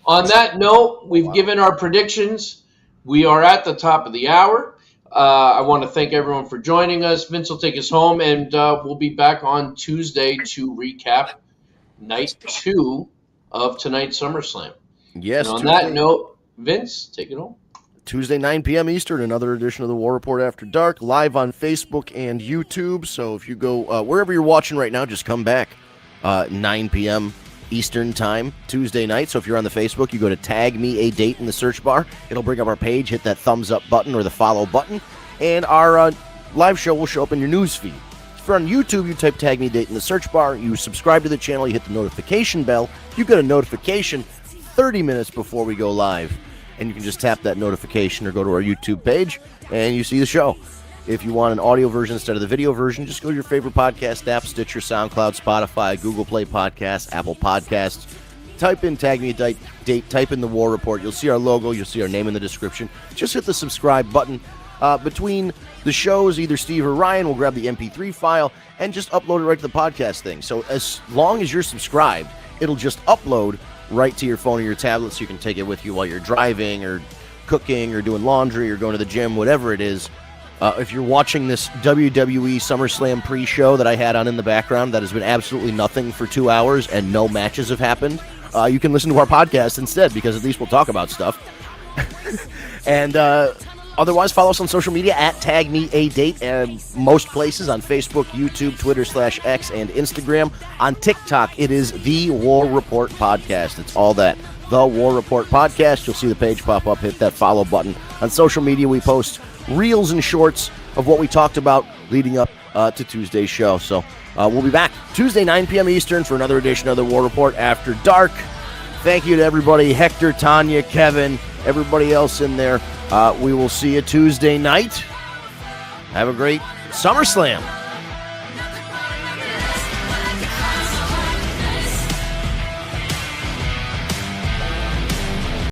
on that note, we've given our predictions. We are at the top of the hour. I want to thank everyone for joining us. Vince will take us home, and we'll be back on Tuesday to recap night 2 of tonight's SummerSlam. Yes. And on that note, Vince, take it home. Tuesday, 9 p.m. Eastern, another edition of the War Report After Dark, live on Facebook and YouTube. So if you go wherever you're watching right now, just come back 9 p.m. Eastern time, Tuesday night. So if you're on the Facebook, you go to Tag Me a Date in the search bar. It'll bring up our page. Hit that thumbs up button or the follow button, and our live show will show up in your news feed. If you're on YouTube, you type Tag Me a Date in the search bar. You subscribe to the channel. You hit the notification bell. You get a notification 30 minutes before we go live. And you can just tap that notification or go to our YouTube page, and you see the show. If you want an audio version instead of the video version, just go to your favorite podcast app, Stitcher, SoundCloud, Spotify, Google Play Podcasts, Apple Podcasts. Type in Tag Me a Date, type in the War Report. You'll see our logo. You'll see our name in the description. Just hit the subscribe button. Between the shows, either Steve or Ryan will grab the MP3 file and just upload it right to the podcast thing. So as long as you're subscribed, it'll just upload right to your phone or your tablet, so you can take it with you while you're driving or cooking or doing laundry or going to the gym, whatever it is. If you're watching this WWE SummerSlam pre-show that I had on in the background that has been absolutely nothing for 2 hours and no matches have happened, you can listen to our podcast instead, because at least we'll talk about stuff. And otherwise, follow us on social media at Tag Me a Date, and most places on Facebook, YouTube, Twitter /X, and Instagram. On TikTok, it is The War Report Podcast. It's all that. The War Report Podcast. You'll see the page pop up. Hit that follow button. On social media, we post reels and shorts of what we talked about leading up to Tuesday's show. So we'll be back Tuesday, 9 p.m. Eastern for another edition of the War Report After Dark. Thank you to everybody, Hector, Tanya, Kevin, everybody else in there. We will see you Tuesday night. Have a great SummerSlam.